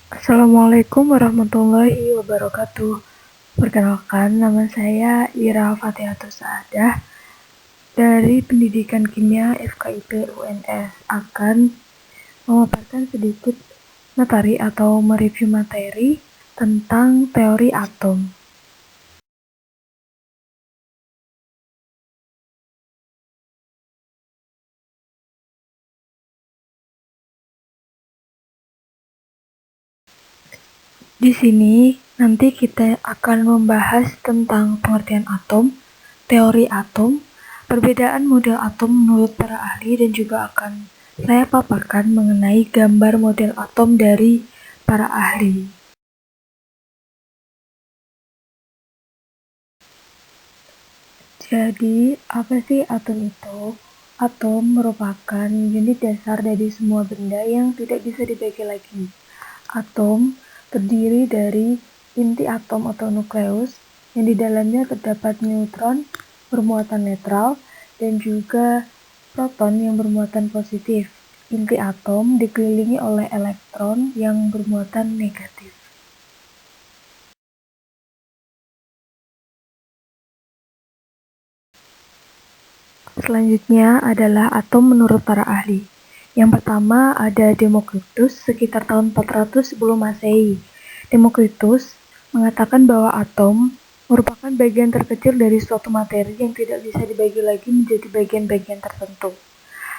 Assalamualaikum warahmatullahi wabarakatuh. Perkenalkan, nama saya Ira Fatihatus Saadah dari Pendidikan Kimia FKIP UNS akan memaparkan sedikit materi atau mereview materi tentang teori atom. Di sini nanti kita akan membahas tentang pengertian atom, teori atom, perbedaan model atom menurut para ahli, dan juga akan saya paparkan mengenai gambar model atom dari para ahli. Jadi, apa sih atom itu? Atom merupakan unit dasar dari semua benda yang tidak bisa dibagi lagi. Atom terdiri dari inti atom atau nukleus, yang di dalamnya terdapat neutron bermuatan netral dan juga proton yang bermuatan positif. Inti atom dikelilingi oleh elektron yang bermuatan negatif. Selanjutnya adalah atom menurut para ahli. Yang pertama ada Demokritus sekitar tahun 400 sebelum Masehi. Demokritus mengatakan bahwa atom merupakan bagian terkecil dari suatu materi yang tidak bisa dibagi lagi menjadi bagian-bagian tertentu.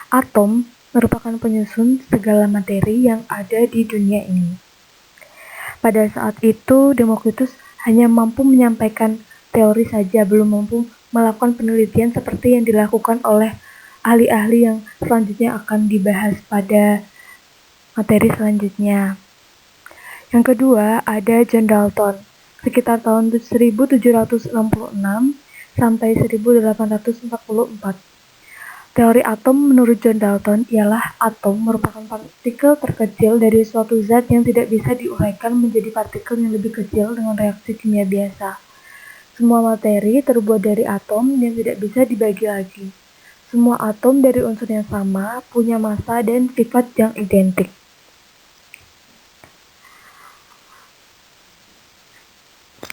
Atom merupakan penyusun segala materi yang ada di dunia ini. Pada saat itu, Demokritus hanya mampu menyampaikan teori saja, belum mampu melakukan penelitian seperti yang dilakukan oleh ahli-ahli yang selanjutnya akan dibahas pada materi selanjutnya. Yang kedua ada John Dalton, sekitar tahun 1766 sampai 1844. Teori atom menurut John Dalton ialah atom merupakan partikel terkecil dari suatu zat yang tidak bisa diuraikan menjadi partikel yang lebih kecil dengan reaksi kimia biasa. Semua materi terbuat dari atom yang tidak bisa dibagi lagi. Semua atom dari unsur yang sama, punya massa dan sifat yang identik.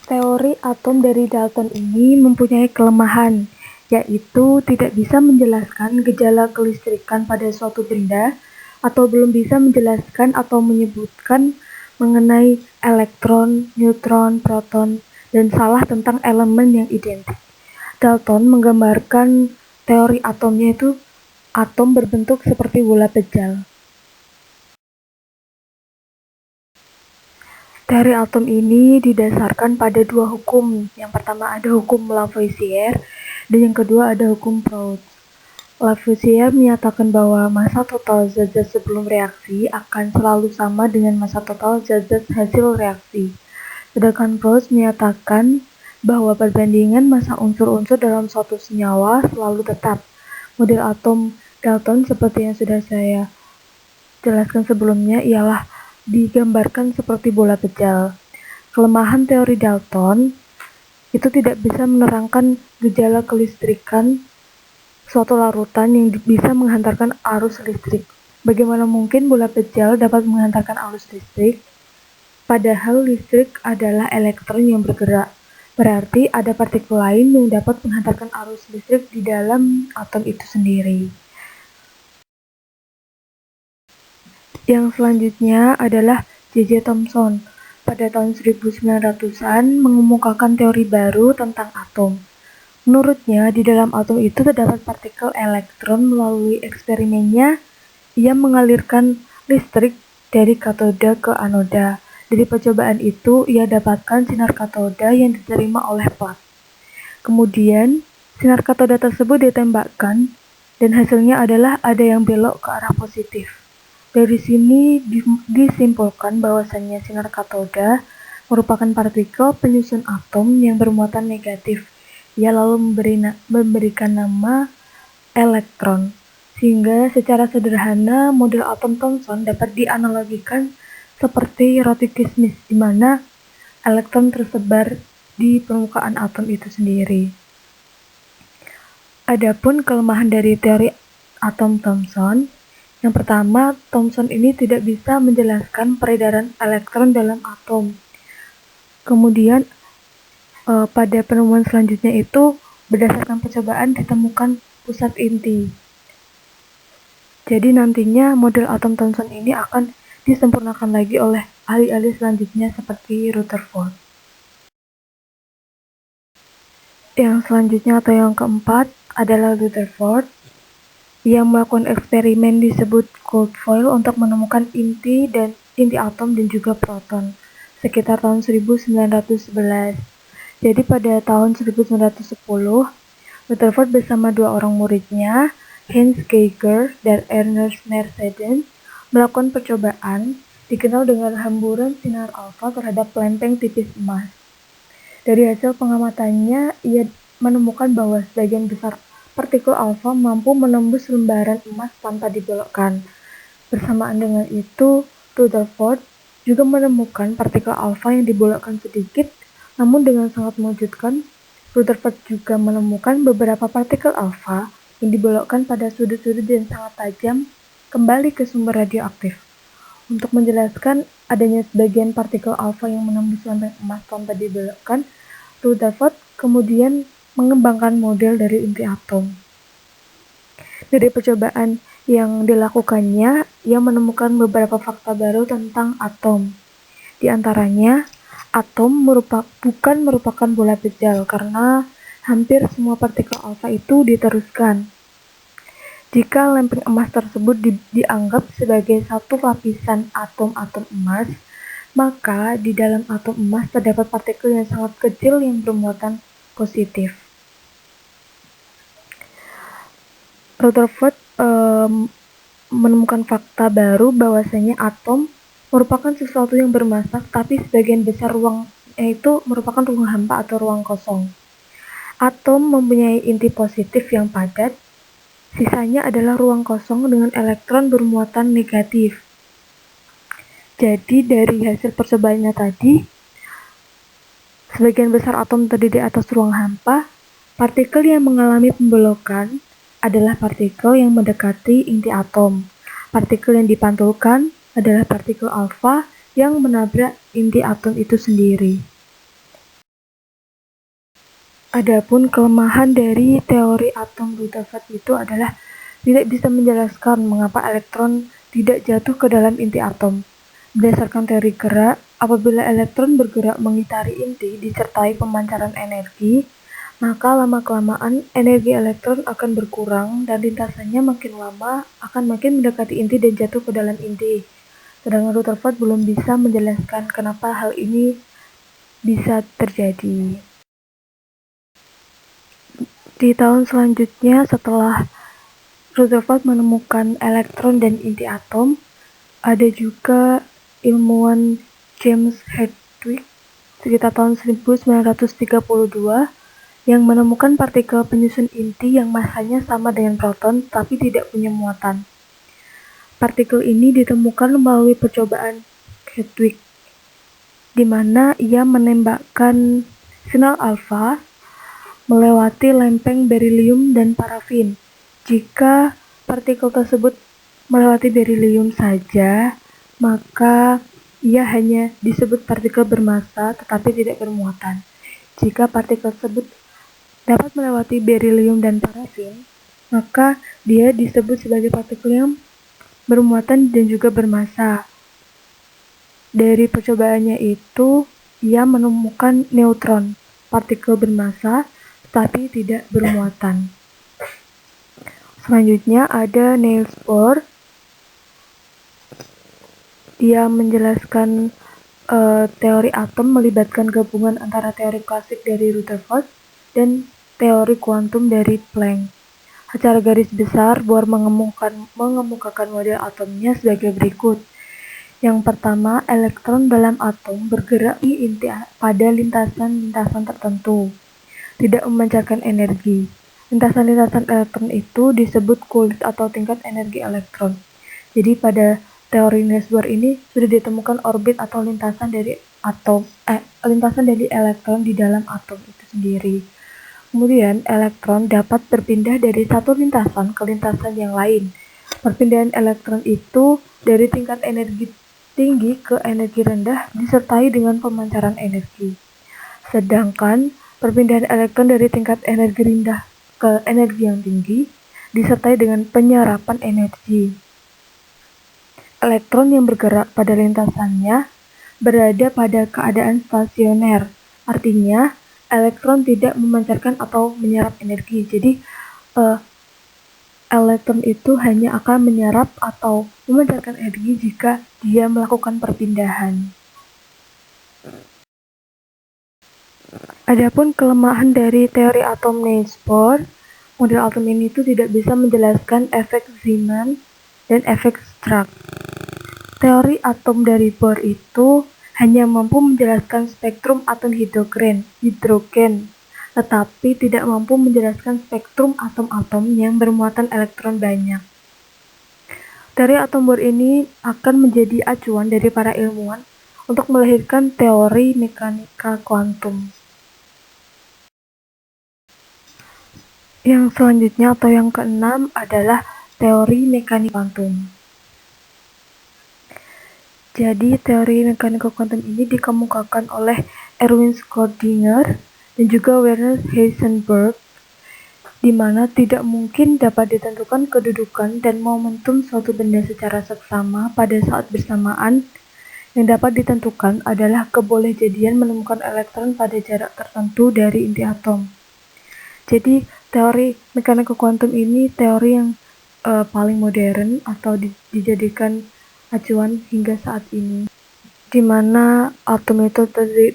Teori atom dari Dalton ini mempunyai kelemahan, yaitu tidak bisa menjelaskan gejala kelistrikan pada suatu benda, atau belum bisa menjelaskan atau menyebutkan mengenai elektron, neutron, proton, dan salah tentang elemen yang identik. Dalton menggambarkan teori atomnya itu atom berbentuk seperti bola pejal. Teori atom ini didasarkan pada dua hukum. Yang pertama ada hukum Lavoisier, dan yang kedua ada hukum Proust. Lavoisier menyatakan bahwa massa total zat-zat sebelum reaksi akan selalu sama dengan massa total zat-zat hasil reaksi. Sedangkan Proust menyatakan bahwa perbandingan massa unsur-unsur dalam suatu senyawa selalu tetap. Model atom Dalton seperti yang sudah saya jelaskan sebelumnya ialah digambarkan seperti bola pejal. Kelemahan teori Dalton itu tidak bisa menerangkan gejala kelistrikan suatu larutan yang bisa menghantarkan arus listrik. Bagaimana mungkin bola pejal dapat menghantarkan arus listrik? Padahal listrik adalah elektron yang bergerak. Berarti ada partikel lain yang dapat menghantarkan arus listrik di dalam atom itu sendiri. Yang selanjutnya adalah J.J. Thomson. Pada tahun 1900-an mengemukakan teori baru tentang atom. Menurutnya, di dalam atom itu terdapat partikel elektron. Melalui eksperimennya, ia mengalirkan listrik dari katoda ke anoda. Dari percobaan itu, ia dapatkan sinar katoda yang diterima oleh Planck. Kemudian, sinar katoda tersebut ditembakkan, dan hasilnya adalah ada yang belok ke arah positif. Dari sini disimpulkan bahwasannya sinar katoda merupakan partikel penyusun atom yang bermuatan negatif. Ia lalu memberikan nama elektron, sehingga secara sederhana model atom Thomson dapat dianalogikan seperti roti kismis, di mana elektron tersebar di permukaan atom itu sendiri. Adapun kelemahan dari teori atom Thomson Yang pertama, Thomson ini tidak bisa menjelaskan peredaran elektron dalam atom. Kemudian pada penemuan selanjutnya itu berdasarkan percobaan ditemukan pusat inti. Jadi nantinya model atom Thomson ini akan disempurnakan lagi oleh ahli-ahli selanjutnya seperti Rutherford. Yang selanjutnya atau yang keempat adalah Rutherford. Ia melakukan eksperimen disebut cold foil untuk menemukan inti atom dan juga proton sekitar tahun 1911. Jadi pada tahun 1910, Rutherford bersama dua orang muridnya, Hans Geiger dan Ernest Merseden, melakukan percobaan dikenal dengan hamburan sinar alfa terhadap lempeng tipis emas. Dari hasil pengamatannya, ia menemukan bahwa sebagian besar partikel alfa mampu menembus lembaran emas tanpa dibelokkan. Bersamaan dengan itu, Rutherford juga menemukan partikel alfa yang dibelokkan sedikit, namun dengan sangat mengejutkan, Rutherford juga menemukan beberapa partikel alfa yang dibelokkan pada sudut-sudut yang sangat tajam kembali ke sumber radioaktif. Untuk menjelaskan adanya sebagian partikel alfa yang menembus lempeng emas tanpa dibelokkan, Rutherford kemudian mengembangkan model dari inti atom. Dari percobaan yang dilakukannya, ia menemukan beberapa fakta baru tentang atom. Di antaranya, atom bukan merupakan bola pecel karena hampir semua partikel alfa itu diteruskan. Jika lempeng emas tersebut dianggap sebagai satu lapisan atom-atom emas, maka di dalam atom emas terdapat partikel yang sangat kecil yang bermuatan positif. Rutherford menemukan fakta baru bahwasanya atom merupakan sesuatu yang bermassa, tapi sebagian besar ruangnya itu merupakan ruang hampa atau ruang kosong. Atom mempunyai inti positif yang padat, sisanya adalah ruang kosong dengan elektron bermuatan negatif. Jadi dari hasil percobaannya tadi, sebagian besar atom terdiri atas ruang hampa. Partikel yang mengalami pembelokan adalah partikel yang mendekati inti atom. Partikel yang dipantulkan adalah partikel alfa yang menabrak inti atom itu sendiri. Adapun kelemahan dari teori atom Rutherford itu adalah tidak bisa menjelaskan mengapa elektron tidak jatuh ke dalam inti atom. Berdasarkan teori gerak, apabila elektron bergerak mengitari inti disertai pemancaran energi, maka lama-kelamaan energi elektron akan berkurang dan lintasannya makin lama akan makin mendekati inti dan jatuh ke dalam inti. Sedangkan Rutherford belum bisa menjelaskan kenapa hal ini bisa terjadi. Di tahun selanjutnya, setelah Rutherford menemukan elektron dan inti atom, ada juga ilmuwan James Chadwick sekitar tahun 1932 yang menemukan partikel penyusun inti yang massanya sama dengan proton tapi tidak punya muatan. Partikel ini ditemukan melalui percobaan Chadwick, di mana ia menembakkan sinar alfa melewati lempeng berilium dan parafin. Jika partikel tersebut melewati berilium saja, maka ia hanya disebut partikel bermassa tetapi tidak bermuatan. Jika partikel tersebut dapat melewati berilium dan parafin, maka dia disebut sebagai partikel yang bermuatan dan juga bermassa. Dari percobaannya itu, ia menemukan neutron, partikel bermassa tapi tidak bermuatan. Selanjutnya ada Niels Bohr. Dia menjelaskan teori atom melibatkan gabungan antara teori klasik dari Rutherford dan teori kuantum dari Planck. Secara garis besar, Bohr mengemukakan model atomnya sebagai berikut. Yang pertama, elektron dalam atom bergerak di inti pada lintasan-lintasan tertentu, tidak memancarkan energi. Lintasan-lintasan elektron itu disebut kulit atau tingkat energi elektron. Jadi pada teori Niels Bohr ini sudah ditemukan orbit atau lintasan dari elektron di dalam atom itu sendiri. Kemudian elektron dapat berpindah dari satu lintasan ke lintasan yang lain Perpindahan elektron itu dari tingkat energi tinggi ke energi rendah disertai dengan pemancaran energi. Sedangkan perpindahan elektron dari tingkat energi rendah ke energi yang tinggi disertai dengan penyerapan energi. Elektron yang bergerak pada lintasannya berada pada keadaan stasioner. Artinya, elektron tidak memancarkan atau menyerap energi. Jadi, elektron itu hanya akan menyerap atau memancarkan energi jika dia melakukan perpindahan. Adapun kelemahan dari teori atom Niels Bohr, model atom ini itu tidak bisa menjelaskan efek Zeeman dan efek Stark. Teori atom dari Bohr itu hanya mampu menjelaskan spektrum atom hidrogen, tetapi tidak mampu menjelaskan spektrum atom-atom yang bermuatan elektron banyak. Teori atom Bohr ini akan menjadi acuan dari para ilmuwan untuk melahirkan teori mekanika kuantum. Yang selanjutnya atau yang keenam adalah teori mekanika kuantum. Jadi, teori mekanika kuantum ini dikemukakan oleh Erwin Schrödinger dan juga Werner Heisenberg, di mana tidak mungkin dapat ditentukan kedudukan dan momentum suatu benda secara seksama pada saat bersamaan. Yang dapat ditentukan adalah kebolehjadian menemukan elektron pada jarak tertentu dari inti atom. Jadi, teori mekanika kuantum ini teori yang paling modern atau dijadikan acuan hingga saat ini, di mana atom itu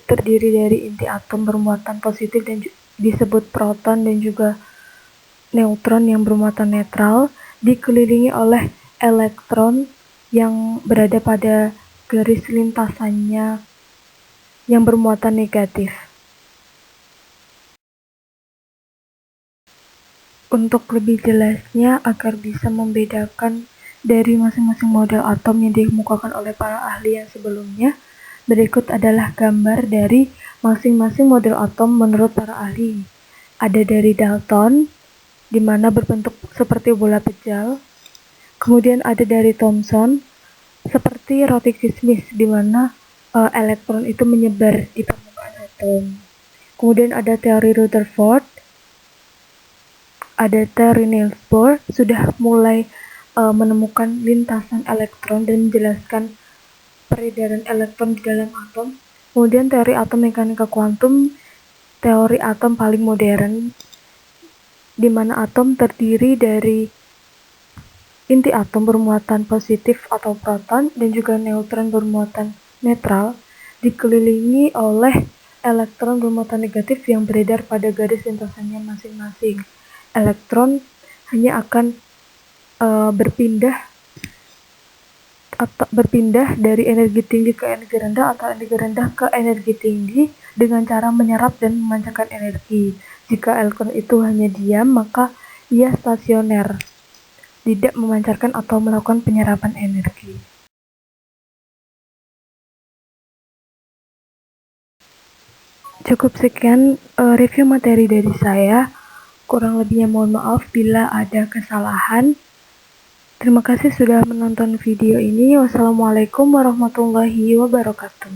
terdiri dari inti atom bermuatan positif dan disebut proton dan juga neutron yang bermuatan netral, dikelilingi oleh elektron yang berada pada garis lintasannya yang bermuatan negatif. Untuk lebih jelasnya agar bisa membedakan dari masing-masing model atom yang dikemukakan oleh para ahli yang sebelumnya, berikut adalah gambar dari masing-masing model atom menurut para ahli. Ada dari Dalton, di mana berbentuk seperti bola pejal. Kemudian ada dari Thomson, seperti roti kismis, di mana elektron itu menyebar di permukaan atom. Kemudian ada teori Rutherford, ada teori Niels Bohr, sudah mulai menemukan lintasan elektron dan menjelaskan peredaran elektron di dalam atom. Kemudian teori atom mekanika kuantum, teori atom paling modern, di mana atom terdiri dari inti atom bermuatan positif atau proton dan juga neutron bermuatan netral, dikelilingi oleh elektron bermuatan negatif yang beredar pada garis lintasannya masing-masing. Elektron hanya akan berpindah dari energi tinggi ke energi rendah atau energi rendah ke energi tinggi dengan cara menyerap dan memancarkan energi. Jika elektron itu hanya diam, maka ia stasioner, tidak memancarkan atau melakukan penyerapan energi. Cukup sekian review materi dari saya. Kurang lebihnya mohon maaf bila ada kesalahan. Terima kasih sudah menonton video ini. Wassalamualaikum warahmatullahi wabarakatuh.